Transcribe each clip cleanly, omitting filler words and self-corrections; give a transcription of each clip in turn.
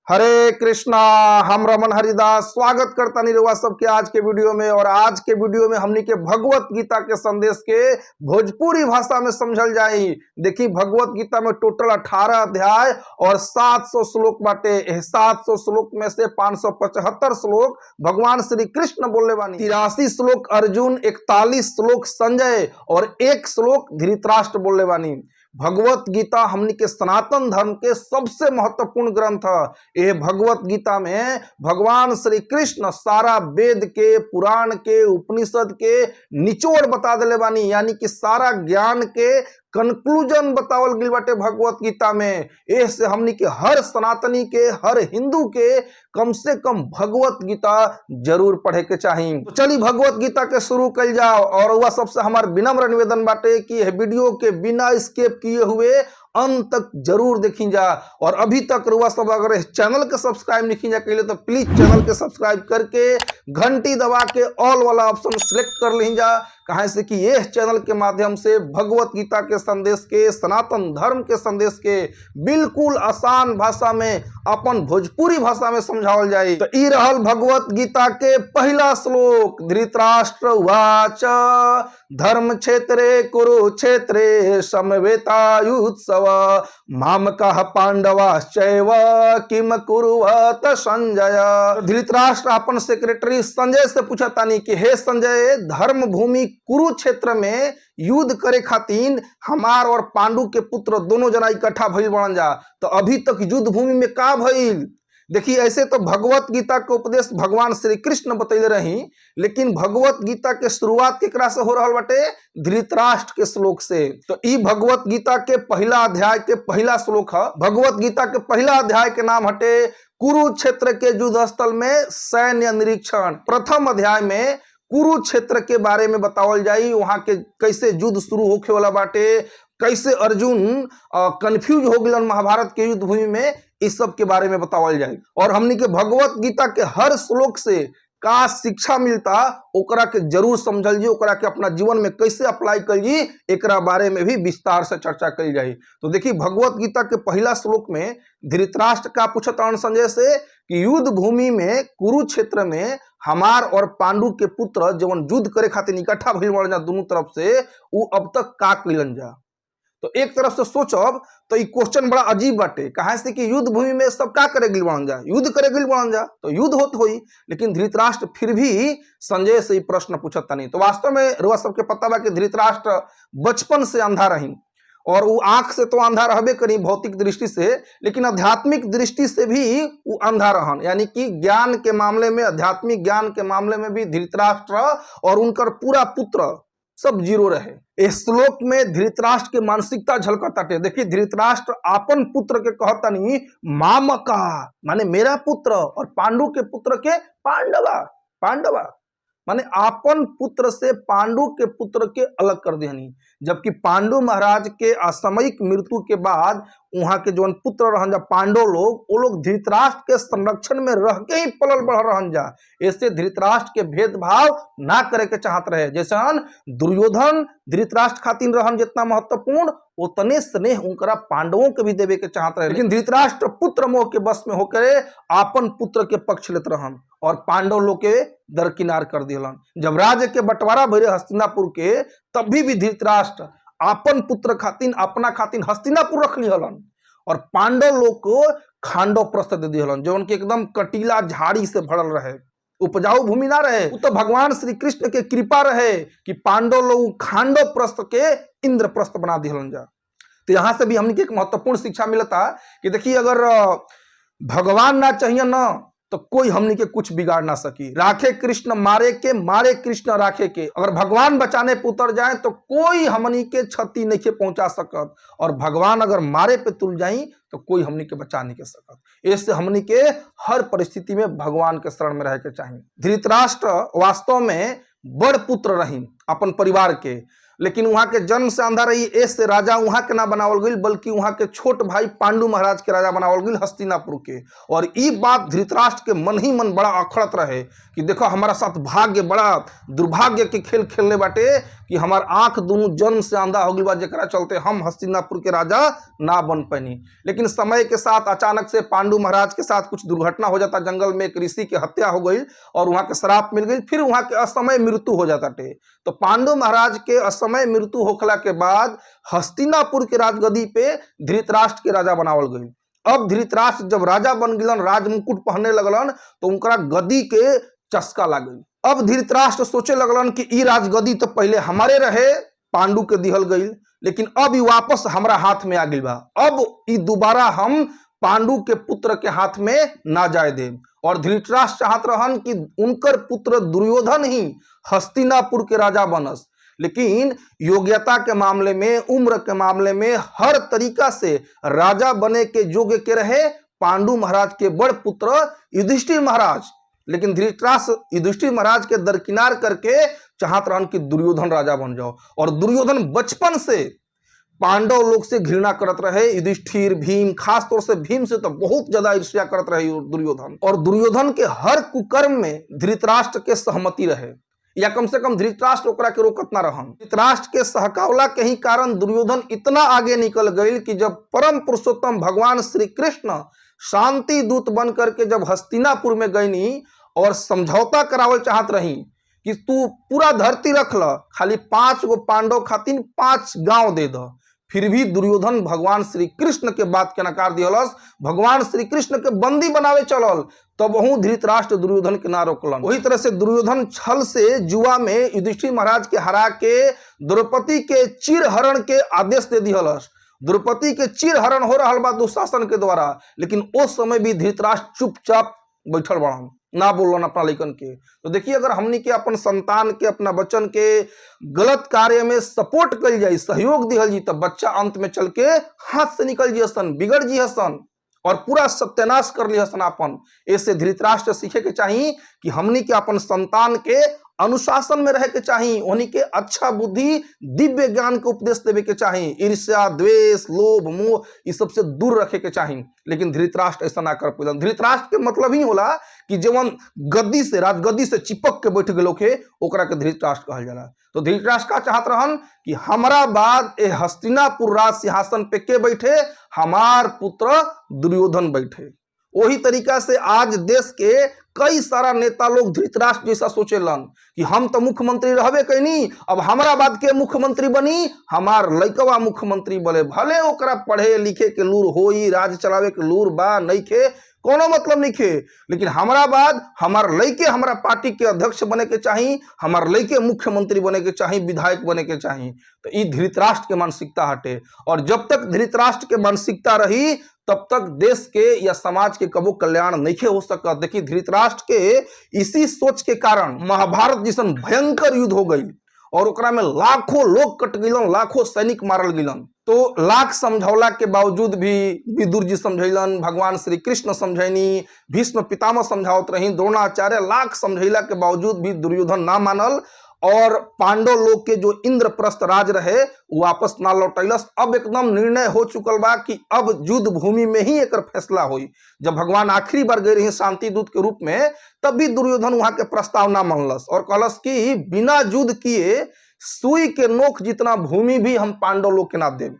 हरे कृष्णा। हम रमन हरिदास स्वागत करता नहीं रहुआ सबके आज के वीडियो में। और आज के वीडियो में हमनी के भगवत गीता के संदेश के भोजपुरी भाषा में समझल जाई। देखी भगवत गीता में टोटल 18 अध्याय और 700 श्लोक बाटे। 700 श्लोक में से 575 श्लोक भगवान श्री कृष्ण बोलने वाली, 83 श्लोक अर्जुन, 41 श्लोक संजय और 1 श्लोक धृतराष्ट्र बोलने वाली। भगवत गीता हमनी के सनातन धर्म के सबसे महत्वपूर्ण ग्रंथ है। ये भगवत गीता में भगवान श्री कृष्ण सारा वेद के, पुराण के, उपनिषद के निचोड़ बता दिले बानी, यानी कि सारा ज्ञान के कंक्लूजन बतावल गई बाटे भगवत गीता में। ऐसे हमनी के हर सनातनी के, हर हिंदू के कम से कम भगवत गीता जरूर पढ़े के चाहिए। तो चलिए भगवत गीता के शुरू कल जाओ। और वह सबसे हमार विनम्र निवेदन बाटे कि यह वीडियो के बिना स्किप किए हुए अंत तक जरूर देखी जा। और अभी तक रुआ सब अगर इस चैनल के सब्सक्राइब नहीं जा के लिए तो प्लीज चैनल के सब्सक्राइब करके घंटी दबा के ऑल वाला ऑप्शन सिलेक्ट कर ली जा। कहा से कि यह चैनल के माध्यम से भगवत गीता के संदेश के, सनातन धर्म के संदेश के बिल्कुल आसान भाषा में, अपन भोजपुरी भाषा में समझावल जाए। तो ई रहल भगवत गीता के पहला श्लोक। धृतराष्ट्र उवाच धर्म क्षेत्रे कुरुक्षेत्रे समवेतायुत्सव मामकः पांडवाश्चैव किम कुरुवत संजय। धृतराष्ट्र अपन सेक्रेटरी संजय से पूछा तानी कि हे संजय, धर्म भूमि कुरुक्षेत्र में युद्ध करे खातिर हमार और पांडु के पुत्र दोनों जना इकट्ठा भइल बन जा, तो अभी तक युद्ध भूमि में का भइल? देखिए ऐसे तो भगवत गीता का उपदेश भगवान श्री कृष्ण बतैले रही, लेकिन भगवत गीता के शुरुआत केकरा से हो रहल बाटे? धृतराष्ट्र के श्लोक से। तो ई भगवत गीता के पहला अध्याय के पहला श्लोक है। भगवत गीता के पहला अध्याय के नाम हटे कुरुक्षेत्र के युद्ध स्थल में सैन्य निरीक्षण। प्रथम अध्याय में कुरुक्षेत्र के बारे में बतावल जाई, वहां के कैसे युद्ध शुरू होखे वाला बाटे, कैसे अर्जुन कंफ्यूज हो गए महाभारत के युद्ध भूमि में, इस सब के बारे में बतावल जाए। और हमनी के भगवत गीता के हर श्लोक से का शिक्षा मिलता ओकरा के जरूर समझल जी, ओकरा के अपना जीवन में कैसे अप्लाई कर जी, एकरा बारे में भी विस्तार से चर्चा करी जाए। तो देखिए भगवत गीता के पहला श्लोक में धृतराष्ट्र का पूछतान संजय से कि युद्ध भूमि में कुरुक्षेत्र में हमार और पांडु के पुत्र जवन युद्ध करे खातिर इकट्ठा भइल बन जा दोनों तरफ से, वो अब तक का कइलन जा। तो एक तरफ से सोचब तो ये क्वेश्चन बड़ा अजीब बाटे। कहा से कि युद्ध भूमि में सब का करे गिल बन जा, युद्ध करे गिल बन जा, तो युद्ध होत होई। लेकिन धृतराष्ट्र फिर भी संजय से ही प्रश्न पूछता नहीं। तो वास्तव में रुआ सबके पता बा कि धृतराष्ट्र बचपन से अंधा रही, और वो आंख से तो अंधा रहबे करी भौतिक दृष्टि से, लेकिन आध्यात्मिक दृष्टि से भी वो अंधा रहन। यानी कि ज्ञान के मामले में, आध्यात्मिक ज्ञान के मामले में भी धृतराष्ट्र और उनकर पूरा पुत्र सब जीरो रहे। इस श्लोक में धृतराष्ट्र की मानसिकता झलकताटे। देखिए धृतराष्ट्र आपन पुत्र के कहता नहीं मामका, माने मेरा पुत्र, और पांडु के पुत्र के पांडवा। पांडवा माने आपन पुत्र से पांडु के पुत्र के अलग कर देनी। जबकि पांडु महाराज के असामयिक मृत्यु के बाद वहां के जो पुत्र रहन जा पांडव लोग, वो लोग धृतराष्ट्र के संरक्षण में रह के ही पलल बढ़ रहन जा। ऐसे धृतराष्ट्र के भेदभाव ना करे के चाहत रहे। जैसे दुर्योधन धृतराष्ट्र खातिर रहन जितना महत्वपूर्ण, उतने स्नेह उनकरा पांडवों के भी देवे के चाहत रहे। लेकिन धृतराष्ट्र पुत्र मोह के बस में होकर आपन पुत्र के पक्ष लेत रहन और पांडव लोग के दरकिनार कर दिलन। जब राज्य के बंटवारा भरे हस्तिनापुर के, तब भी धृतराष्ट्र आपन पुत्र खातिर, अपना खातिर हस्तिनापुर रख लिहलन और पांडव लोग को खांडव प्रस्थ दे दिहलन, जो उनके एकदम कटीला झाड़ी से भरल रहे, उपजाऊ भूमि ना रहे। तो भगवान श्री कृष्ण के कृपा रहे कि पांडव लोग खांडव प्रस्थ के इंद्रप्रस्थ बना दिहलन जा। तो यहां से भी हमने एक महत्वपूर्ण शिक्षा मिलता कि देखिए अगर भगवान ना चाहिए ना तो कोई हमनी के कुछ बिगाड़ ना सकी। राखे कृष्ण मारे के, मारे कृष्ण राखे के। अगर भगवान बचाने पे उतर जाए तो कोई हमनी के क्षति नहीं के पहुंचा सकत, और भगवान अगर मारे पे तुल जाई तो कोई हमनी के बचा नहीं के सकत। इससे हमनी के हर परिस्थिति में भगवान के शरण में रह के चाहिए। धृतराष्ट्र वास्तव में बड़ पुत्र रही अपन परिवार के। लेकिन वहां के जन्म से अंधा रही ऐसे राजा वहां के ना बनावल गई, बल्कि वहां के छोट भाई पांडु महाराज के राजा बनावल गई हस्तिनापुर के। और ई बात धृतराष्ट्र के मन ही मन बड़ा अखड़त रहे कि देखो हमारा साथ भाग्य बड़ा दुर्भाग्य के खेल खेलने बाटे कि हमार आंख दोनों जन्म से अंधा हो गई बा, जेकरा चलते हम हस्तिनापुर के राजा ना बन पैनी। लेकिन समय के साथ अचानक से पांडु महाराज के साथ कुछ दुर्घटना हो जाता, जंगल में एक ऋषि की हत्या हो गई और वहां के श्राप मिल गई, फिर वहां के असमय मृत्यु हो जाता टे। तो पांडु महाराज के असमय मृत्यु होखला के बाद हस्तिनापुर के राजगद्दी पे धृतराष्ट्र के राजा बनावल गई। अब धृतराष्ट्र जब राजा बन गिलन, राज मुकुट पहनने लगलन, तो उनका गद्दी के चस्का लग गई। अब धृतराष्ट्र सोचे लगलन कि ई राजगद्दी तो पहले हमारे रहे, पांडु के दिहल गई, लेकिन अब ई वापस हमरा हाथ में आ गई बा, अब ई दोबारा हम पांडु के पुत्र के हाथ में ना जाए दे। और धृतराष्ट्र चाहत रहन कि उनकर पुत्र दुर्योधन ही हस्तिनापुर के राजा बनस, लेकिन योग्यता के मामले में, उम्र के मामले में, हर तरीका से राजा बने के योग्य के रहे पांडु महाराज के बड़ पुत्र युधिष्ठिर महाराज। लेकिन धृतराष्ट्र युधिष्ठिर महाराज के दरकिनार करके चाहत रहन कि दुर्योधन राजा बन जाओ। और दुर्योधन बचपन से पांडव लोग से घृणा करत रहे, युधिष्ठिर, भीम, खास तौर से भीम से तो बहुत ज्यादा ईर्ष्या करत रहे दुर्योधन। और दुर्योधन के हर कुकर्म में धृतराष्ट्र के सहमति रहे, या कम से कम धृतराष्ट्र ओकरा के रोकत ना रहन। धृतराष्ट्र के सहकावला के ही कारण दुर्योधन इतना आगे निकल गई कि जब परम पुरुषोत्तम भगवान श्री कृष्ण शांति दूत बन करके जब हस्तिनापुर में गईनी और समझौता करावल चाहत रही कि तू पूरा धरती रख ल, खाली 5 गो पांडव खातिर 5 गांव दे द, फिर भी दुर्योधन भगवान श्री कृष्ण के बात के नकार दिहलस, भगवान श्री कृष्ण के बंदी बनावे चलल, तब वह धृतराष्ट्र दुर्योधन के ना रोकलन। वही तरह से दुर्योधन छल से जुआ में युधिष्ठिर महाराज के हरा के द्रौपदी के चिरहरण के आदेश दे दिहलस। द्रौपदी के चिरहरण हो रहा बा दुशासन के द्वारा, लेकिन उस समय भी धृतराष्ट्र चुपचाप बैठल बड़न, ना बोलन अपना लइकन के। तो देखिए, अगर हमनी के अपन संतान के, अपना बच्चन के गलत कार्य में सपोर्ट कल जाए, सहयोग दिहल जी, तब बच्चा अंत में चल के हाथ से निकल जी हसन, बिगड़ जी हसन और पूरा सत्यानाश कर ली हसन अपन। ऐसे धृतराष्ट्र सीखे के चाहिए कि हमनी के अपन संतान के अनुशासन में रहे के चाहिए, उन्हीं के अच्छा बुद्धि, दिव्य ज्ञान के उपदेश देवे के चाहिए, ईर्ष्या, द्वेष, लोभ, मोह इस सब से दूर रखे के चाहिए। लेकिन धृतराष्ट्र ऐसा ना कर पालन। धृतराष्ट्र के मतलब ही होला कि जवन गद्दी से, राजगद्दी से चिपक के बैठ गए के, ओकरा के धृतराष्ट्र कहल जाला। तो धृतराष्ट्र का चाहत रहन कि हमारा बाद ए हस्तिनापुर राज सिंहासन पे के बैठे, हमार पुत्र दुर्योधन बैठे। वही तरीका से आज देश के कई सारा नेता लोग धृतराष्ट्र जैसा सोचेलन कि हम तो मुख्यमंत्री रहबे कैनी, अब हमारा बाद के मुख्यमंत्री बनी, हमार लइकवा मुख्यमंत्री बने, भले ओकरा पढ़े लिखे के लूर होई, राज चलावे के लूर बा नइखे, कोनो मतलब नहीं खे, लेकिन हमारा बाद हमार लइके हमारा पार्टी के अध्यक्ष बने के चाहिए, हमार लइके मुख्यमंत्री बने के चाहिए, विधायक बने के चाहिए। तो ये धृतराष्ट्र के मानसिकता हटे। और जब तक धृतराष्ट्र के मानसिकता रही, तब तक देश के या समाज के कबो कल्याण नहीं हो सकता। देखिए, धृतराष्ट्र के इसी सोच के कारण महाभारत जैसन भयंकर युद्ध हो गई और ओकरा में लाखों लोग कट गिलन, लाखों सैनिक मारल गिलन। तो लाख समझौला के बावजूद भी विदुर जी समझैलन, भगवान श्री कृष्ण समझैनी, भीष्म पितामह समझावत रही, द्रोणाचार्य लाख समझैला के बावजूद भी दुर्योधन ना मानल और पांडव लोग के जो इंद्रप्रस्थ राज रहे वापस ना लौटैलस। अब एकदम निर्णय हो चुकल बा कि अब युद्ध भूमि में ही एक फैसला हुई। जब भगवान आखिरी बार गए रही शांति दूत के रूप में, तब भी दुर्योधन वहां के प्रस्ताव ना मानलस और कहलस कि बिना युद्ध किए सुई के नोक जितना भूमि भी हम पांडव लोग के ना देव।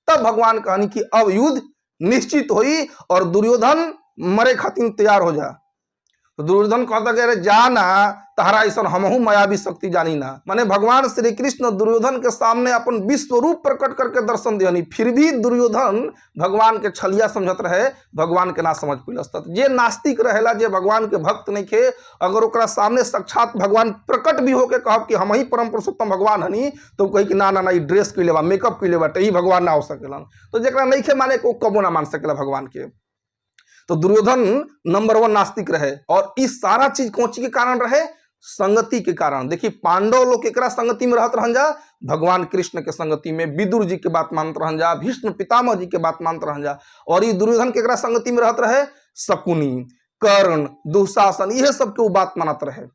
तब भगवान कहनी कि अब युद्ध निश्चित हुई और दुर्योधन मरे खातिर तैयार हो जा। तो दुर्योधन कहता कि अरे जा ना, तहरा ऐसा हमहू मायावी शक्ति जानी ना। माने भगवान श्री कृष्ण दुर्योधन के सामने अपन विश्व रूप प्रकट करके दर्शन दियनी, फिर भी दुर्योधन भगवान के छलिया समझत रहे, भगवान के ना समझ पैलस। जे नास्तिक रहेला, जे भगवान के भक्त नहीं खे, अगर ओकरा सामने साक्षात भगवान प्रकट भी होके कहब कि हम ही परम पुरुषोत्तम भगवान हनी, तो कही कि ना ना ना, ड्रेस कैले बा, मेकअप कैले बा, ही भगवान ना हो सकेलन। तो जेकरा नहीं खे माने को कबो ना मान सकेला भगवान के। तो दुर्योधन नंबर 1 नास्तिक रहे और इस सारा चीज कौची के कारण रहे? संगति के कारण। देखिए, पांडव लोग केकरा संगति में रहत रहन जा? भगवान कृष्ण के संगति में। विदुर जी के बात मानत रहन जा, भीष्म पितामह जी के बात मानत रहन जा। और ये दुर्योधन केकरा संगति में रहत रहे? शकुनी, कर्ण, दुशासन, यह सब के वो बात मानत रहे।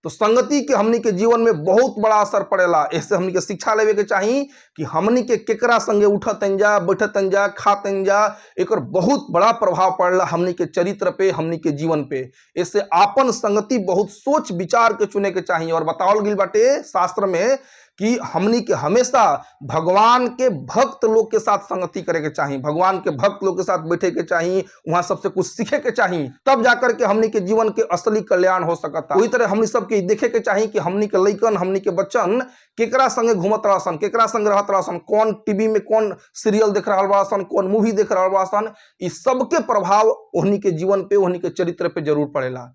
तो संगति के हमनी के जीवन में बहुत बड़ा असर पड़ेला। इससे हमनी के शिक्षा लेवे के चाहिए कि हमनी के केकरा संगे उठतन जा, बैठतन जा, खातन जा, एक बहुत बड़ा प्रभाव पड़ेला हमनी के चरित्र पे, हमनी के जीवन पे। इससे आपन संगति बहुत सोच विचार के चुने के चाहिए। और बतावल गई बाटे शास्त्र में कि हमनी के हमेशा भगवान के भक्त लोग के साथ संगति करे के चाहिए, भगवान के भक्त लोग के साथ बैठे के चाहिए, वहां सबसे कुछ सीखे के चाहिए, तब जाकर के हमनी के जीवन के असली कल्याण हो सकता। वही तरह हमनी सबके देखे के चाहिए कि हमनी के लइकन, हमनी के बच्चन केकरा संगे घूमत रहसन, केकरा संगे रहत रहसन, कौन टीवी में कौन सीरियल देख रहा बड़ासन, कौन मूवी देख रहा बड़ासन, इस सबके प्रभाव उन्हीं के जीवन पे, उन्हीं के चरित्र पे जरूर पड़ेला।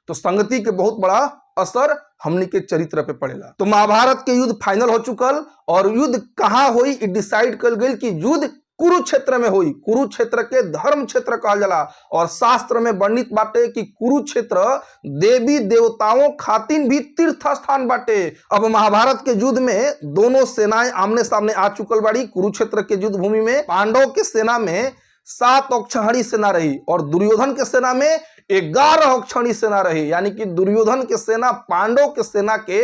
तो संगति के बहुत बड़ा असर हमनी के चरित्र पे पड़ेला। तो महाभारत के युद्ध फाइनल हो चुकल और युद्ध कहां हुई डिसाइड कर गई कि युद्ध कुरुक्षेत्र में हुई। कुरुक्षेत्र के धर्म क्षेत्र कहल जाला और शास्त्र में वर्णित बाटे कि कुरुक्षेत्र देवी देवताओं खातिन भी तीर्थ स्थान बाटे। अब महाभारत के युद्ध में दोनों सेनाएं आमने सामने आ चुकल बाड़ी। कुरुक्षेत्र के युद्ध भूमि में पांडव के सेना में 7 अक्षौहिणी सेना रही और दुर्योधन के सेना में 11 अक्षौहिणी सेना रही। यानी कि दुर्योधन के सेना पांडव के सेना के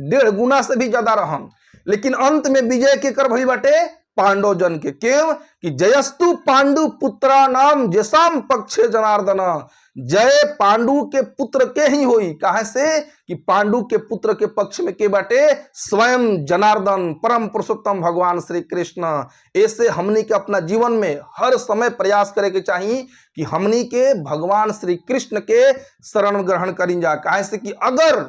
1.5 गुना से भी ज्यादा रहन। लेकिन अंत में विजय के कर भइल बाटे पांडव जन के। क्यों कि जयस्तु पांडु पुत्रा नाम जैसाम पक्षे जनार्दन, जय पांडु के पुत्र के ही हुई। काहे से कि पांडु के पुत्र के पक्ष में के बाटे स्वयं जनार्दन, परम पुरुषोत्तम भगवान श्री कृष्ण। ऐसे हमनी के अपना जीवन में हर समय प्रयास करे के चाहिए कि हमनी के भगवान श्री कृष्ण के शरण ग्रहण करी जा। काहे से कि अगर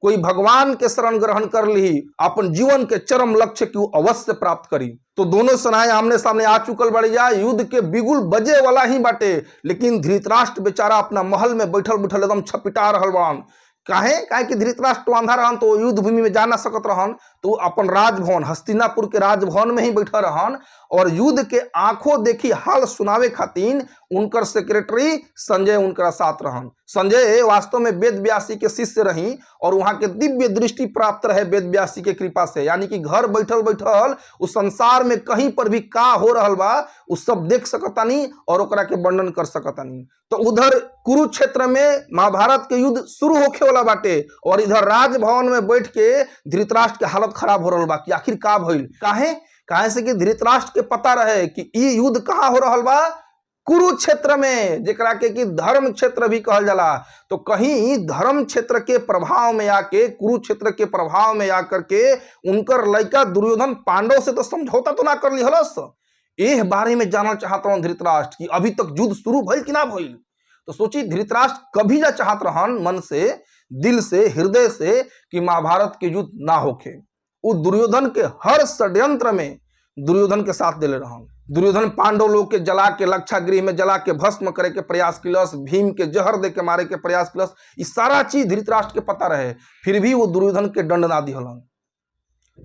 कोई भगवान के शरण ग्रहण कर ली, अपन जीवन के चरम लक्ष्य की अवश्य प्राप्त करी। तो दोनों सेनाएं आमने सामने आ चुकल बड़ी जा, युद्ध के बिगुल बजे वाला ही बाटे। लेकिन धृतराष्ट्र बेचारा अपना महल में बैठल बैठल एकदम छपिटा रहल बान। काहे कि धृतराष्ट्र अंधा रहन तो युद्ध भूमि में जा ना सकत रहन, तो अपन राजभवन हस्तिनापुर के राजभवन में ही बैठल रहन और युद्ध के आंखों देखी हाल सुनावे खातिर उनकर सेक्रेटरी संजय उनका साथ रहन। संजय वास्तव में वेद व्यासी के शिष्य रही और वहां के दिव्य दृष्टि प्राप्त रहे वेद व्यासी के कृपा से। यानी कि घर बैठल बैठल उस संसार में कहीं पर भी का हो रहल बा उ सब देख सकतानी और ओकरा के वर्णन कर सकतानी। तो उधर कुरुक्षेत्र में महाभारत के युद्ध शुरू होखे वाला बाटे और इधर राजभवन में बैठ के धृतराष्ट्र के हालत खराब हो रहल बा कि आखिर का भइल। काहे से कि धृतराष्ट्र के पता रहे कि ई युद्ध कहाँ हो रहल बा, कुरुक्षेत्र में, जेकरा के कि धर्म क्षेत्र भी कहल जाला। तो कहीं धर्म क्षेत्र के प्रभाव में आके, कुरुक्षेत्र के प्रभाव में आकर के उनकर लड़का दुर्योधन पांडव से तो समझौता तो ना कर ली हलस। एह बारे में जानना चाहता हूं धृतराष्ट्र कि अभी तक युद्ध शुरू भइल कि ना भइल। तो सोची धृतराष्ट्र कभी ना चाहत रहन मन से, दिल से, हृदय से कि महाभारत के युद्ध ना होखे। वो दुर्योधन के हर षड्यंत्र में दुर्योधन के साथ दिले रहन। दुर्योधन पांडव लोग के जला के लक्षागृह में जला के भस्म करे के प्रयास किलस, भीम के जहर दे के मारे के प्रयास किलस। ये सारा चीज धृतराष्ट्र के पता रहे, फिर भी वो दुर्योधन के दंड ना दिहलन।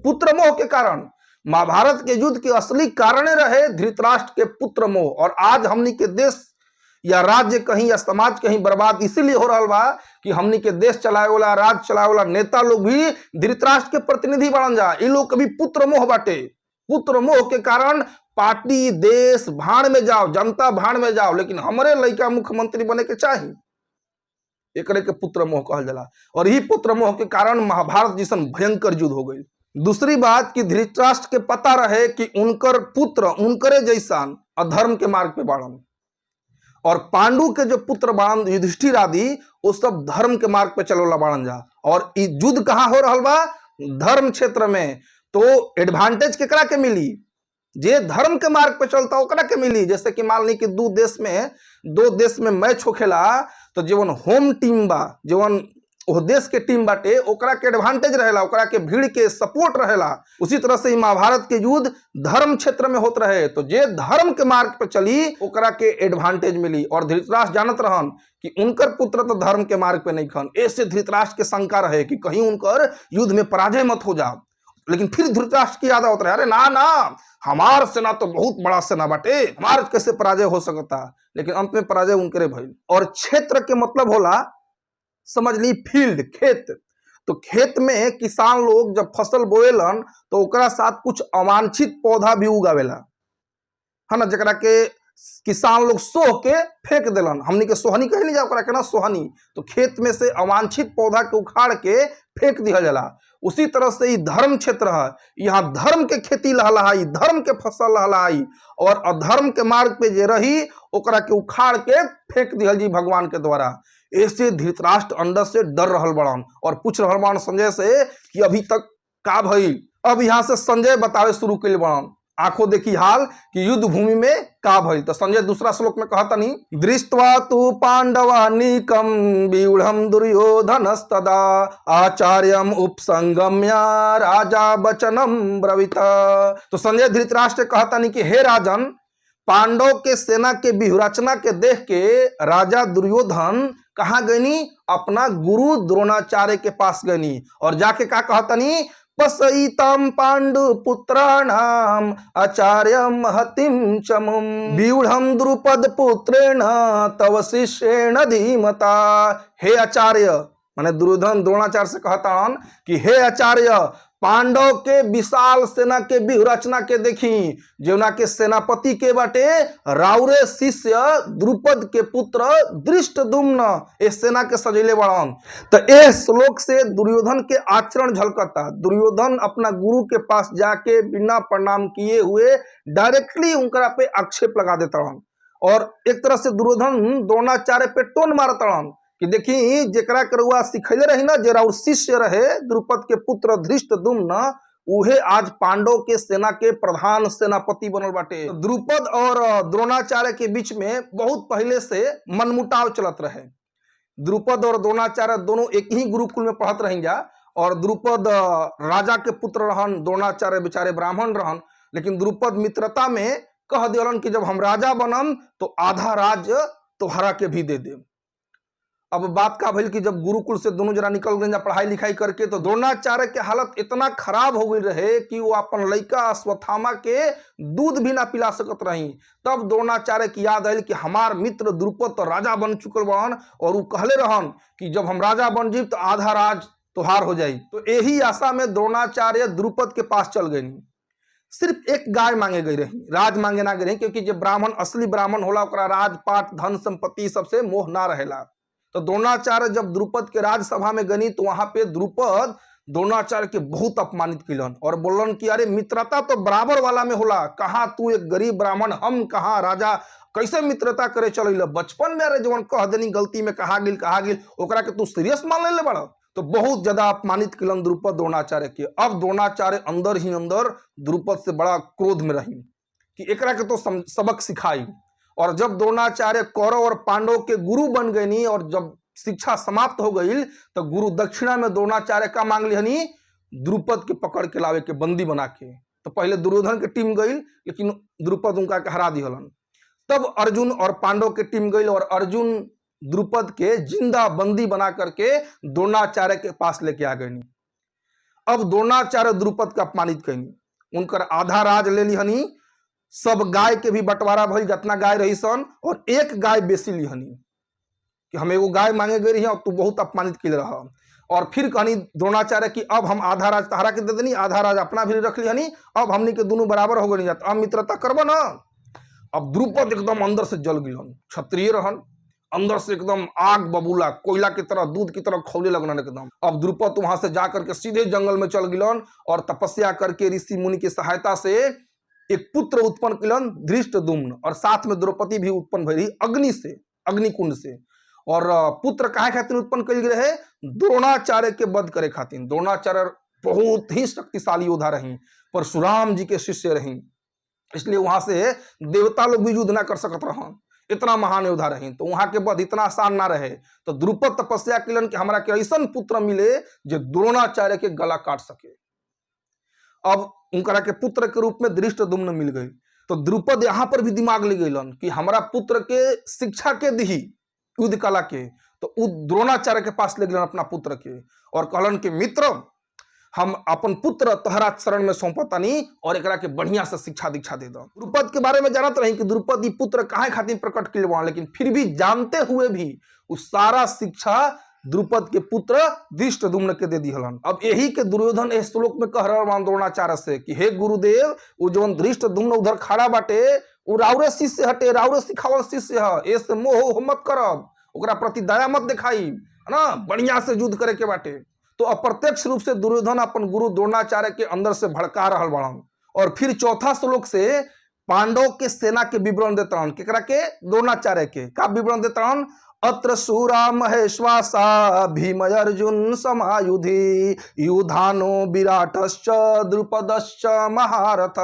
पुत्र मोह के कारण महाभारत के युद्ध के असली कारण रहे धृतराष्ट्र के पुत्र मोह। और आज हमनी के देश या राज्य कहीं या समाज कहीं बर्बाद इसीलिए हो रहा बा कि हमनी के देश चलाए वाला, राज्य चलाए वाला नेता लोग भी धृतराष्ट्र के प्रतिनिधि बनल जा। इन लोग कभी पुत्र मोह बाटे। पुत्र मोह के कारण पार्टी, देश भाड़ में जाओ, जनता भाड़ में जाओ, लेकिन हमारे लड़का मुख्यमंत्री बने के चाहिए। एकरे के पुत्र मोह कहल जाला और यही पुत्र मोह के कारण महाभारत जैसन भयंकर युद्ध हो गई। दूसरी बात कि धृतराष्ट्र के पता रहे कि उनकर पुत्र उनकरे जैसन अधर्म के मार्ग पे बाड़न और पांडु के जो पुत्र बाड़न युधिष्ठिर आदि वो सब धर्म के मार्ग पे चलोला बाड़न जा। और युद्ध कहाँ हो रहा बा, धर्म क्षेत्र में। तो एडवांटेज केकरा के मिली, जे धर्म के मार्ग पे चलता ओकरा के मिली। जैसे कि मान ली कि दो देश में मैच होखेला तो जीवन होम टीम बा, जीवन वो देश के टीम बाटे ओकरा के एडवांटेज रहेला, ओकरा के भीड़ के सपोर्ट रहेला। उसी तरह से ही महाभारत के युद्ध धर्म क्षेत्र में होत रहे तो जे धर्म के मार्ग पे चली ओकरा के एडवांटेज मिली। और धृतराष्ट्र जानत रहन कि उनकर पुत्र तो धर्म के मार्ग पे नहीं खन। ऐसे धृतराष्ट्र के शंका रहे कि कहीं उनकर युद्ध में पराजय मत हो जाओ। लेकिन फिर धृतराष्ट्र की याद होता है, अरे ना ना, हमार सेना तो बहुत बड़ा सेना बाटे, हमार कैसे पराजय हो सकता। लेकिन अंत में पराजय उनके भइल। और क्षेत्र के मतलब होला, समझ ली, फील्ड, खेत। तो खेत में किसान लोग जब फसल बोएलन तो ओकरा साथ कुछ अवांछित पौधा भी उगावेला, है ना, जकरा के किसान लोग सोह के फेंक दिलन। हमनी के सोहनी कहे नहीं जा ना, सोहनी तो खेत में से अवांछित पौधा के उखाड़ के फेंक दिया जाला। उसी तरह से ही धर्म क्षेत्र है, यहाँ धर्म के खेती लहलहाई, धर्म के फसल लहलहाई, और अधर्म के मार्ग पे जे रही ओकरा के उखाड़ के फेंक दिहल जी भगवान के द्वारा। ऐसे धृतराष्ट्र अंदर से डर रहल बड़न और पूछ रहल बड़न संजय से कि अभी तक का भइल। अब यहाँ से संजय बतावे शुरू कइल बड़न, आंखों देखी हाल कि युद्ध भूमि में का भइल। तो संजय दूसरा श्लोक में कहतनी, दृष्ट्वा तु पांडवानीकम व्यूढ़म दुर्योधनस्तदा आचार्यम उपसंगम्य राजा वचनम ब्रवीत। तो संजय धृतराष्ट्र कहतनी कि हे राजन, पांडव के सेना के व्यूहरचना के देख के राजा दुर्योधन कहाँ गईनी, अपना गुरु द्रोणाचार्य के पास गईनी और जाके का कहतनी, पसईतम पांडु पुत्राणाम आचार्य महतिम चमुम व्यूढ़म द्रुपद पुत्रेण तव शिष्येण धीमता। हे आचार्य, माने दुर्योधन द्रोणाचार्य से कहता कि हे आचार्य, पांडव के विशाल सेना के व्यूहरचना के देखी, जेवना के सेनापति के बाटे राउरे शिष्य द्रुपद के पुत्र धृष्टद्युम्न इस सेना के सजेले बड़न। तो इस श्लोक से दुर्योधन के आचरण झलकता। दुर्योधन अपना गुरु के पास जाके बिना प्रणाम किए हुए डायरेक्टली उनकरा पे आक्षेप लगा देता और एक तरह से दुर्योधन द्रोणाचार्य पे टोन मारता कि देखी जेकरा के रउआ सिखैले रही ना, जे राउर शिष्य रहे द्रुपद के पुत्र धृष्टद्युम्न, उहे आज पांडव के सेना के प्रधान सेनापति बनल बाटे। द्रुपद और द्रोणाचार्य के बीच में बहुत पहले से मनमुटाव चलत रहे। द्रुपद और द्रोणाचार्य दोनों एक ही गुरुकुल में पढ़त रही जा और द्रुपद राजा के पुत्र रहन, द्रोणाचार्य बेचारे ब्राह्मण रहन। लेकिन द्रुपद मित्रता में कह दिलन कि जब हम राजा बनम तो आधा राज्य तोहरा के भी दे देम। अब बात का भइल कि जब गुरुकुल से दोनों जना निकल गए पढ़ाई लिखाई करके, तो द्रोणाचार्य के हालत इतना खराब हो गई रहे कि वो अपन लड़का अश्वत्थामा के दूध भी ना पिला सकत रही। तब द्रोणाचार्य की याद आयल कि हमार मित्र द्रुपद तो राजा बन चुकल बहन और वो कहले रहन कि जब हम राजा बन जीव तो आधा राज तोहार हो जाई। तो यही आशा में द्रोणाचार्य द्रुपद के पास चल गई। सिर्फ एक गाय मांगे गई रही, राज मांगे ना गई रही, क्योंकि जब ब्राह्मण असली ब्राह्मण होला ओकरा राजपाट धन संपत्ति सबसे मोह ना रहेला। तो द्रोणाचार्य जब द्रुपद के राजसभा में गनी तो वहां पे द्रुपद द्रोणाचार्य के बहुत अपमानित किलन और बोलन कि अरे मित्रता तो बराबर वाला में होला, कहाँ तू एक गरीब ब्राह्मण, हम कहाँ राजा, कैसे मित्रता करे चल। बचपन में अरे जवन कह देनी गलती में कहा गिल ओकरा के तू सीरियस मान ले बड़ा। तो बहुत ज्यादा अपमानित किलन द्रुपद द्रोणाचार्य के। अब द्रोणाचार्य अंदर ही अंदर द्रुपद से बड़ा क्रोध में रही कि एकरा के तो सबक सिखाई। और जब द्रोणाचार्य कौरव और पांडव के गुरु बन गई और जब शिक्षा समाप्त हो गई तो गुरु दक्षिणा में द्रोणाचार्य का मांग लिहनी, द्रुपद के पकड़ के लावे के बंदी बना के। तो पहले दुर्योधन के टीम गई लेकिन द्रुपद उनका के हरा दिहलन। तब अर्जुन और पांडव के टीम गई और अर्जुन द्रुपद के जिंदा बंदी बना करके द्रोणाचार्य के पास लेके आ गई। अब द्रोणाचार्य द्रुपद का अपमानित कही, उनकर आधा राज ले लिहनी, सब गाय के भी बंटवारा भइल जितना गाय रही सन, और एक गाय बेसी लिहनी कि हम एगो गाय मांगे गई रही और तू बहुत अपमानित किल रहा। और फिर कहनी द्रोणाचार्य की अब हम आधा राज तहरा के दे देनी, आधा राज अपना भी रख लिहनी, अब हमनी के दोनों बराबर हो गई, अब मित्रता करबो ना। अब द्रुपद एकदम अंदर से जल गिलन, क्षत्रिय रहन, अंदर से एकदम आग बबूला कोयला की तरह दूध की तरह खौले लगन एकदम। अब द्रुपद वहां से जाकर के सीधे जंगल में चल गिलन और तपस्या करके ऋषि मुनि की सहायता से एक पुत्र उत्पन्न किलन धृष्टद्युम्न, और साथ में द्रौपदी भी उत्पन्न भई अग्नि से, अग्निकुंड से। और पुत्र काहे खातिर उत्पन्न कल रहे, द्रोणाचार्य के वध करे खातिर। द्रोणाचार्य बहुत ही शक्तिशाली योद्धा रही, परशुराम जी के शिष्य रही, इसलिए वहां से देवता लोग भी युद्ध ना कर सकत रहा, इतना महान योद्धा रही। तो वहां के वध इतना आसान ना रहे। तो द्रुपद तपस्या किलन कि हमरा के ऐसा पुत्र मिले जो द्रोणाचार्य के गला काट सके। अब उनकरा के पुत्र के रूप में धृष्टद्युम्न मिल गई। तो द्रुपद यहाँ पर भी दिमाग ले गईलन कि हमारा पुत्र के शिक्षा के दी युद्ध कला के। तो द्रोणाचार्य के पास ले गए अपना पुत्र के और कहलन कि मित्र, हम अपन पुत्र तोहरा शरण में सौंपतानी और एकरा के बढ़िया से शिक्षा दीक्षा दे दो। द्रुपद के बारे में जानत रही कि द्रुपद पुत्र काहे खातिर प्रकट किलवा, लेकिन फिर भी जानते हुए भी उस सारा शिक्षा द्रुपद के पुत्र धृष्टद्युम्न के दे दिहलन। अब यही के दुर्योधन इस श्लोक में कह रहा द्रोणाचार्य से कि हे गुरुदेव, वो जौन धृष्टद्युम्न उधर खड़ा बाटे उ राउरे शिष्य हटे, राउरे सिखावल शिष्य है, ऐसे मोह मत करब, ओकरा प्रति दया मत दिखाई, है ना, बढ़िया से युद्ध करे के बाटे। तो अप्रत्यक्ष रूप से दुर्योधन अपन गुरु द्रोणाचार्य के अंदर से भड़का रहल बड़न। और फिर चौथा श्लोक से पांडव के सेना के विवरण देता हूं, केकरा के, द्रोणाचार्य के का विवरण देता हूं। अत्र शूरा महेश्वासा भीम अर्जुन समायुधि युधानो विराटश्च द्रुपदश्च महारथ।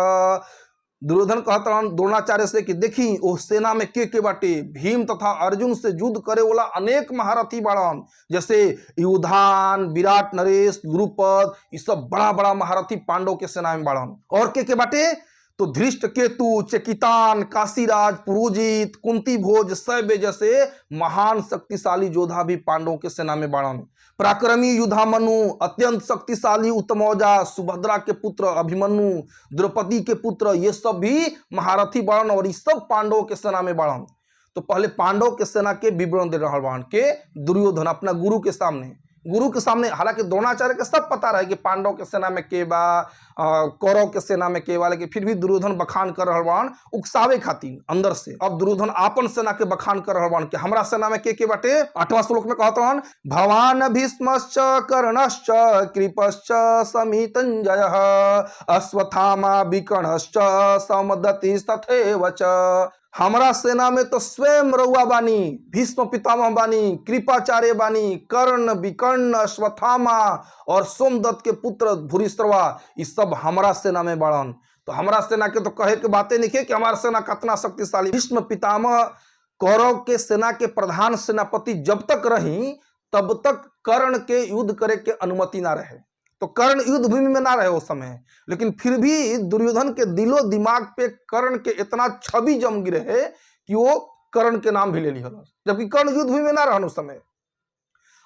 दुर्योधन कहता हूं द्रोणाचार्य से कि देखी वो सेना में के बाटे, भीम तथा अर्जुन से युद्ध करे वाला अनेक महारथी बाड़न, जैसे युधान, विराट नरेश, द्रुपद, ये सब बड़ा बड़ा महारथी पांडव के सेना में बाड़न। और के बाटे तो धृष्ट केतु, चेकितान, काशीराज, पुरोजित, कुंती भोज, सैब्य जैसे महान शक्तिशाली योद्धा भी पांडवों के सेना में बाड़न। पराक्रमी युधामनु, अत्यंत शक्तिशाली उत्तमौजा, सुभद्रा के पुत्र अभिमन्यु, द्रौपदी के पुत्र, ये सब भी महारथी बाड़न और ये सब पांडवों के सेना में बाड़न। तो पहले पांडव के सेना के विवरण दे रहा बाड़न के दुर्योधन अपना गुरु के सामने। हालांकि द्रोणाचार्य के सब पता रहे कि पांडव के सेना में के बा, कौरव के सेना में के बा, लेकिन फिर भी दुर्योधन बखान कर रहल बान उकसावे खातिर अंदर से। अब दुर्योधन आपन सेना के बखान कर रहल बान कि हमरा सेना में के बाटे। 8वां श्लोक में कहत हन, भवान भीष्मश्च कर्णश्च कृपश्च समितंजयः अश्वत्थामा विकर्णश्च समदति तथैव च। हमारा सेना में तो स्वयं रउआ बानी, भीष्म पितामह बानी, कृपाचार्य बानी, कर्ण, विकर्ण, अश्वत्थामा और सोमदत्त के पुत्र भूरिश्रवा, ये सब हमारा सेना में बाड़न। तो हमारा सेना के तो कहे के बातें नहीं कि हमारा सेना कितना शक्तिशाली। भीष्म पितामह कौरव के सेना के प्रधान सेनापति जब तक रही तब तक कर्ण के युद्ध करे के अनुमति ना रहे। तो कर्ण युद्ध भूमि में ना रहे उस समय, लेकिन फिर भी दुर्योधन के दिलो दिमाग पे कर्ण के इतना छवि जम गिरे है कि वो कर्ण के नाम भी ले लिया, जबकि कर्ण युद्ध भूमि में ना रहन उस समय।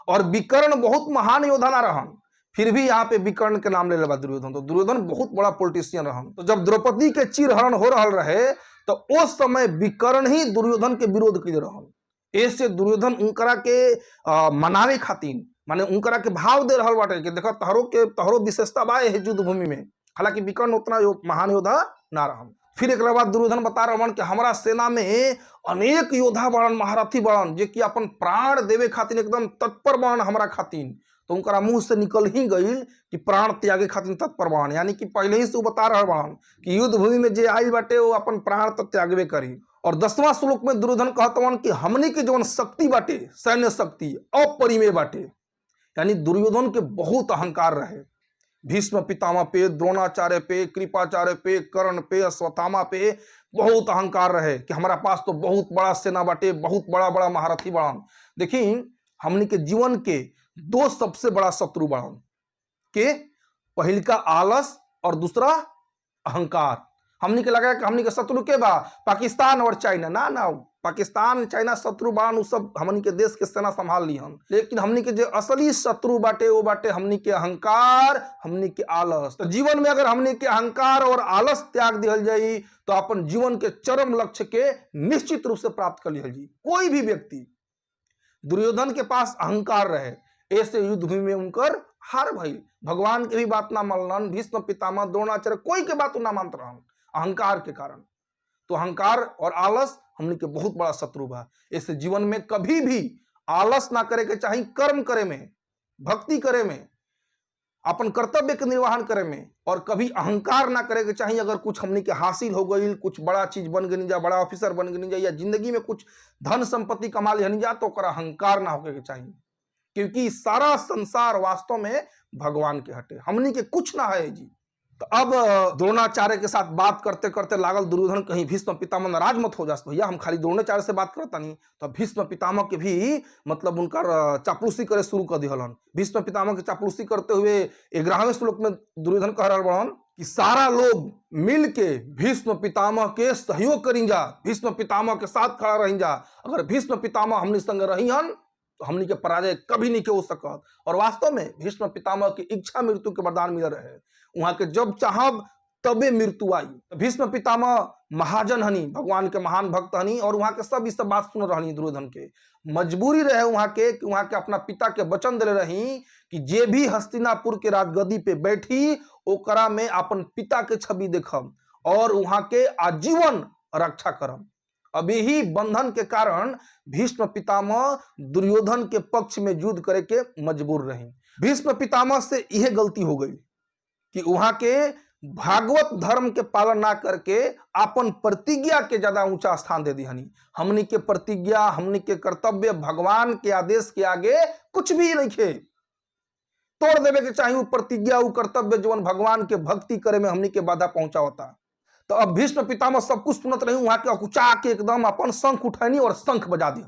और विकर्ण बहुत महान योद्धा ना रहन, फिर भी यहाँ पे विकर्ण के नाम ले लेबा दुर्योधन। तो दुर्योधन बहुत बड़ा पॉलिटिशियन रहन। तो जब द्रौपदी के चीरहरण हो रहल रहे तो उस समय विकर्ण ही दुर्योधन के विरोध कर रहन। ऐसे दुर्योधन उनकरा के मनावे खातिर, माने उनकरा के भाव दे रहल बाटे कि देखो तहरो विशेषता बा है युद्ध भूमि में। हालांकि विकर्ण उतना महान योद्धा ना रहन। फिर एक बाद दुर्योधन बता रहन कि हमारा सेना में अनेक योद्धा बाड़न, महारथी बाड़न, जे कि अपन प्राण देवे खातिर एकदम तत्पर बाड़न हमरा खातिर। तो उनकरा मुंह से निकल ही गई कि प्राण त्यागे खातिर तत्पर बाड़न, यानी कि पहले ही से बता रहल बाड़न कि युद्ध भूमि में जे आई बाटे वो अपन प्राण तो त्यागबे करी। और 10वां श्लोक में दुर्योधन कहतवन कि हमनी के जौन शक्ति बाटे, सैन्य शक्ति अपरिमेय बाटे, यानी दुर्योधन के बहुत अहंकार रहे। भीष्म पितामह पे, द्रोणाचार्य पे, कृपाचार्य पे, कर्ण पे, अश्वत्थामा पे बहुत अहंकार रहे कि हमारा पास तो बहुत बड़ा सेना बाटे, बहुत बड़ा बड़ा महारथी बाड़न। देखी हमनी के जीवन के 2 सबसे बड़ा शत्रु बाड़न के, पहल का आलस और दूसरा अहंकार। हमनी के लगा कि हमनी के शत्रु के बा पाकिस्तान और चाइना, ना पाकिस्तान चाइना शत्रु बान, सब हमनी के देश के सेना संभाल ली हम, लेकिन हमनी के जो असली शत्रु बाटे वो बाटे हमनी के अहंकार, हमनी के आलस। तो जीवन में अगर हमनी के अहंकार और आलस त्याग दिहल जाई तो अपन जीवन के चरम लक्ष्य के निश्चित रूप से प्राप्त कर लिहल जी। कोई भी व्यक्ति, दुर्योधन के पास अहंकार रहे, ऐसे युद्ध भूमि में उनकर हार भई। भगवान के भी बात ना मानलन, भीष्म पितामह, द्रोणाचार्य कोई के बात ना मानत रहन अहंकार के कारण। तो अहंकार और आलस हमनी के बहुत बड़ा शत्रु बा। ऐसे जीवन में कभी भी आलस ना करे के चाहिए, कर्म करे में, भक्ति करे में, अपन कर्तव्य के निर्वहन करे में, और कभी अहंकार ना करे के चाहिए। अगर कुछ हमनी के हासिल हो गई, कुछ बड़ा चीज बन गई जा, बड़ा ऑफिसर बन गई जा, या जिंदगी में कुछ धन संपत्ति कमा ली जा, तो ओकर अहंकार ना होके के चाहिए, क्योंकि सारा संसार वास्तव में भगवान के हटे, हमनी के कुछ ना है जी। तो अब द्रोणाचार्य के साथ बात करते करते लागल दुर्योधन कहीं भीष्म पितामह नाराज मत हो जास भैया, हम खाली द्रोणाचार्य से बात करता नहीं। तो भीष्म पितामह के भी मतलब उनकर चापलूसी करे शुरू कर दिहलन। भीष्म पितामह के चापलूसी करते हुए 11वें श्लोक में दुर्योधन कह रहल बड़न कि सारा लोग मिल के भीष्म पितामह के सहयोग करी जा, भीष्म पितामह के साथ खड़ा रही जा। अगर भीष्म पितामह हमनी संग रही हन तो हमनी के पराजय कभी नहीं के हो सकत। और वास्तव में भीष्म पितामह की इच्छा मृत्यु के वरदान मिल रहे, वहां के जब चाहब तबे मृत्यु आई। भीष्म पितामह महाजन हनी, भगवान के महान भक्त हनी, और वहां के सब इस बात सुन रही दुर्योधन के। मजबूरी रहे वहां के कि वहां के अपना पिता के वचन दिले रही कि जे भी हस्तिनापुर के राजगद्दी पे बैठी ओकरा में अपन पिता के छवि देखब, और वहां के आजीवन रक्षा करम। अब यही बंधन के कारण भीष्म पितामह दुर्योधन के पक्ष में युद्ध करे के मजबूर रहे। भीष्म पितामह से यह गलती हो गई कि वहां के भागवत धर्म के पालन ना करके अपन प्रतिज्ञा के ज्यादा ऊंचा स्थान दे दी हनी। हमनी के प्रतिज्ञा, हमनी के कर्तव्य भगवान के आदेश के आगे कुछ भी नहीं खे। तोड़ देवे के चाहिए वो प्रतिज्ञा, वो कर्तव्य जीवन भगवान के भक्ति करे में हमनी के बाधा पहुंचा होता। तो अब भीष्म पितामह सब कुछ सुनत रही, वहां के अकुचा के एकदम अपन शंख उठैनी और शंख बजा दी।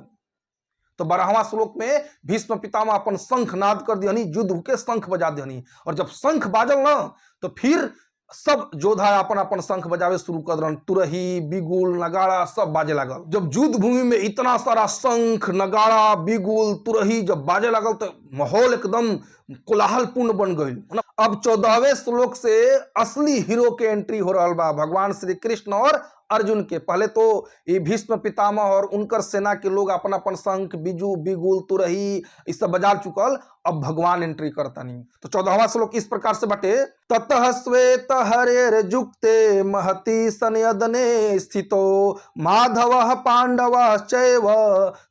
तो 12वां श्लोक में भीष्म पितामह अपन शंख नाद कर दिहनी, युद्ध के शंख बजा दिहनी। और जब शंख बाजल ना तो फिर सब योद्धा अपन अपन शंख बजावे शुरू कर दन। तुरही, बिगुल, नगाड़ा सब बाजे लागल। जब युद्ध भूमि में इतना सारा शंख, नगाड़ा, बिगुल, तुरही जब बाजे लागल तो माहौल एकदम कोलाहलपूर्ण बन गई। अब 14वें श्लोक से असली हीरो के एंट्री हो रहा बा, भगवान श्री कृष्ण और अर्जुन के। पहले तो ये भीष्म पितामह और उनकर सेना के लोग अपन अपन शंख, बिजू, बिगुल, तुरही इस सब बजा चुकल। अब भगवान एंट्री करता नहीं। तो 14वां श्लोक इस प्रकार से बटे, ततः श्वेत हरेर्युक्ते महति सनयदने स्थितो माधवः पांडवः चैव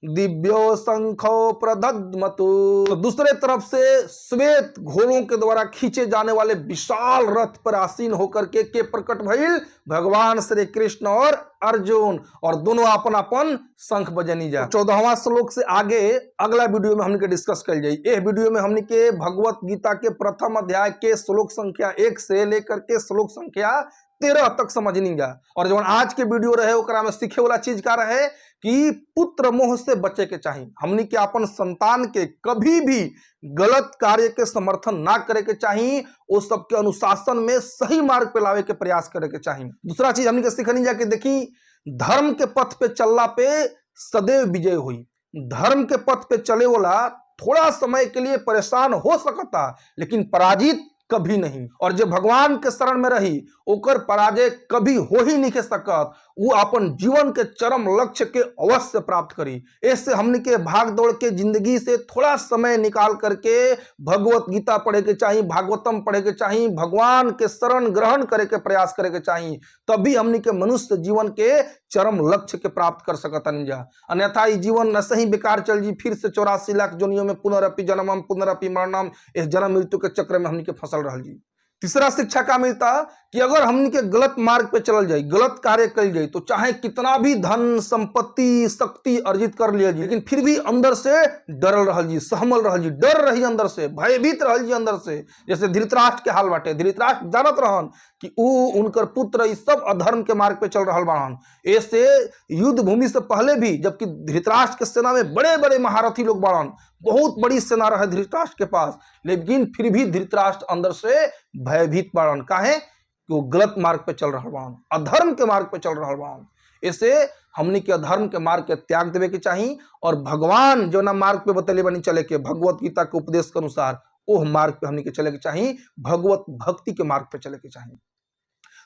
दिव्यो शंखो प्रदद्मतु। तो दूसरे तरफ से श्वेत घोड़ों के द्वारा खींचे जाने वाले विशाल रथ पर आसीन होकर के प्रकट भइल भगवान श्री कृष्ण और अर्जुन, और दोनों अपन अपन शंख बजनी जा। 14वां श्लोक से आगे अगला वीडियो में हमने के डिस्कस कर जाई। ये वीडियो में हमने के भगवत गीता के प्रथम अध्याय के श्लोक संख्या 1 से लेकर के श्लोक संख्या 13 तक समझनी जा। और जो आज के वीडियो रहे ओकरा में सीखे वाला चीज का रहे कि पुत्र मोह से बचे के चाहिए। हमनी के अपन संतान के कभी भी गलत कार्य के समर्थन ना करे के चाहिए, वो सबके अनुशासन में सही मार्ग पे लावे के प्रयास करे के चाहिए। दूसरा चीज हमनी के सीखनी जा कि देखी, धर्म के पथ पे चलला पे सदैव विजय हुई। धर्म के पथ पे चले वाला थोड़ा समय के लिए परेशान हो सकता, लेकिन पराजित कभी नहीं। और जो भगवान के शरण में रही ओकर पराजय कभी हो ही नहीं के सकत। वो अपन जीवन के चरम लक्ष्य के अवश्य प्राप्त करी। ऐसे हमने के भाग दौड़ के जिंदगी से थोड़ा समय निकाल करके भगवत गीता पढ़े के चाहिए, भागवतम पढ़े के चाहिए, भगवान के शरण ग्रहण करे के प्रयास करे के चाहिए। तभी हमने के मनुष्य जीवन के चरम लक्ष्य के प्राप्त कर सकता नहीं जा। अन्यथा ये जीवन न सही बेकार चल जी, फिर से 84 लाख जोनियों में पुनरअपि जन्मम पुनरअपि मरणम, इस जन्म मृत्यु के चक्र में हमने के फसल रह जी। तीसरा शिक्षा का मिलता कि अगर हमने के गलत मार्ग पे चल जाए, गलत कार्य कर जाए, तो चाहे कितना भी धन संपत्ति शक्ति अर्जित कर लिया जी, लेकिन फिर भी अंदर से डरल रहल जी, सहमल रहल जी, डर रही अंदर से, भयभीत रहल जी अंदर से। जैसे धृतराष्ट्र के हाल बाटे। धृतराष्ट्र जानत रहन कि उनकर पुत्र इस सब अधर्म के मार्ग पे चल रहल बाहन। ऐसे युद्ध भूमि से पहले भी, जबकि धृतराष्ट्र के सेना में बड़े बड़े महारथी लोग बाड़न, बहुत बड़ी सेना रहे धृतराष्ट्र के पास, लेकिन फिर भी धृतराष्ट्र अंदर से भयभीत बाड़न। काहे कि वो गलत मार्ग पे चल रहा बाड़न, अधर्म के मार्ग पे चल रहा बाड़न। ऐसे हमनी के अधर्म के मार्ग के त्याग देवे के चाहिए और भगवान जो ना मार्ग पे बतले बनी चले के, भगवत गीता के उपदेश के अनुसार ओह मार्ग पे हमनी के चले के चाहिए, भगवत भक्ति के मार्ग पे चले के चाहिए।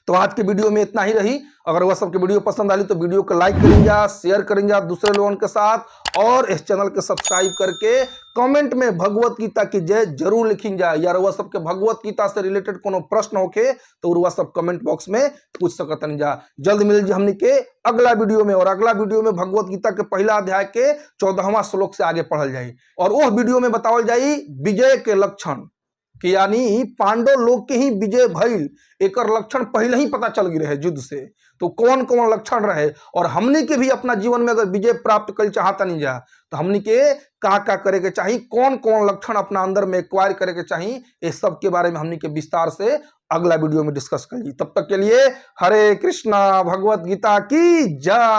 तो आज के वीडियो में इतना ही रही। अगर वह सबके वीडियो पसंद आई तो वीडियो को लाइक करेंगे, शेयर करेंगे दूसरे लोगों के साथ, और इस चैनल के सब्सक्राइब करके कमेंट में भगवत गीता की जय जरूर लिखेंगे। यार वह सबके भगवत गीता से रिलेटेड कोनो प्रश्न होके तो वह सब कमेंट बॉक्स में पूछ सकते नहीं जा। जल्द मिल जी हमने के अगला वीडियो में, और अगला वीडियो में भगवत गीता के पहला अध्याय के 14वां श्लोक से आगे पढ़ल जाए, और वह वीडियो में बतावल जाए विजय के लक्षण कि यानी पांडव लोग के ही विजय भइल, एकर लक्षण पहले ही पता चल गई रहे युद्ध से। तो कौन कौन लक्षण रहे, और हमने के भी अपना जीवन में अगर विजय प्राप्त कर चाहता नहीं जा तो हमने के का करे के चाहिए, कौन कौन लक्षण अपना अंदर में एक्वायर करे के चाहिए, इस सब के बारे में हमने के विस्तार से अगला वीडियो में डिस्कस करिए। तब तक के लिए हरे कृष्णा, भगवत गीता की जय।